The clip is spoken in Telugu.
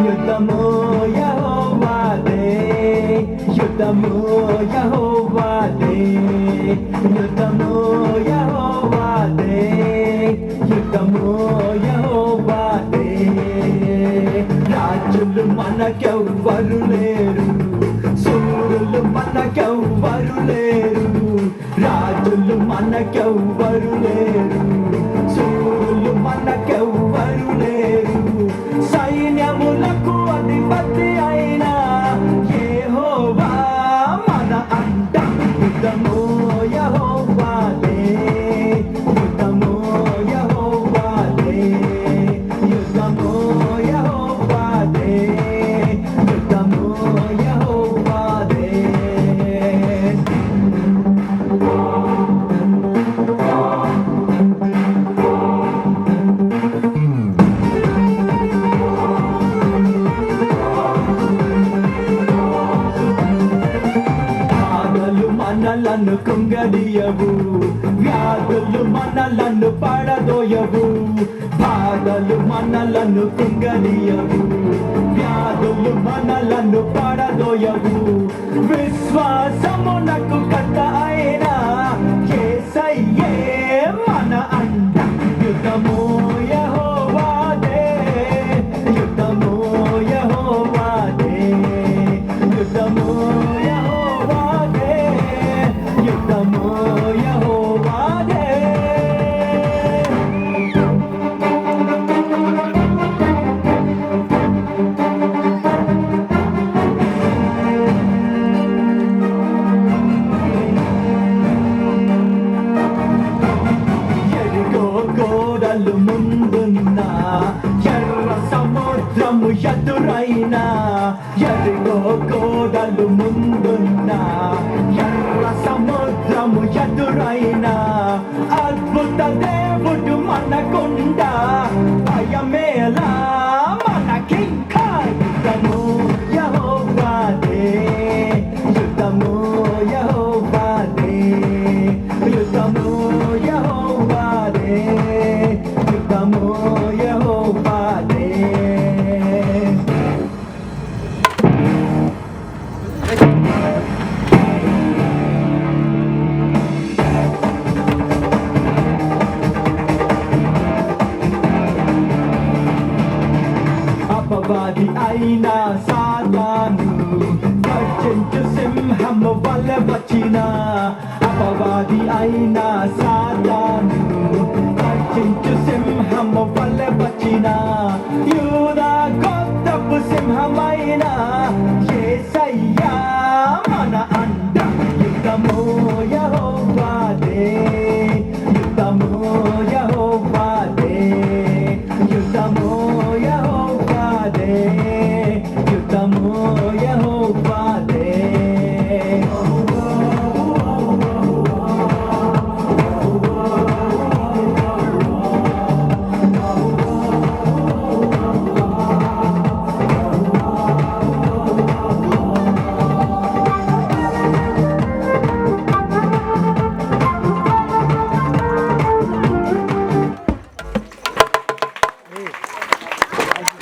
యుద్ధము యెహోవాదే, యుద్ధము యెహోవాదే, యుద్ధము యెహోవాదే. రాజులు మనకెవ్వరు లేరు, సూరులు మనకెవ్వరు లేరు. రాజులు మనకెవ్వరు లేరు, సూరులు మనకెవ్వరు లేరు. సైన్యములకు అధిపతి అయిన యెహోవా మన అంట. యుద్ధము యెహోవాదే, యుద్ధము యెహోవాదే, యుద్ధము యెహోవాదే, యుద్ధము యెహోవాదే. మనలను కుంగడియవు, వ్యాధులు మనలను పడదోయవు. బాధలు మనలను కుంగడియవు, వ్యాధులు మనలను పడదోయవు. విశ్వాసమునకు కర్త అయిన యేసయ్యే మన అండ. యుద్ధము యెహోవాదే, యుద్ధము యెహోవాదే, యుద్ధము యెహోవాదే, యుద్ధము యెహోవాదే. ఎరిగో గోడలు ముందున్న ఎర్ర సముద్రము ఎదురైనా, ఎరిగో గోడలు ముందున్న ఎర్ర సముద్రము ఎదురైనా, అద్భుత దేవుడు మనకుండా భయమేలా మనకింకా. యుద్ధము యెహోవాదే, యుద్ధము యెహోవాదే, యుద్ధము యెహోవాదే, యుద్ధము యెహోవాదే. అపవాది అయిన సాతాను గర్జించు సింహము వలె వచ్చిన, అపవాది అయిన సాతాను గర్జించు సింహము వలె వచ్చిన. యూదా గోత్రపు సింహమైన యేసయ్యా మన అన్న.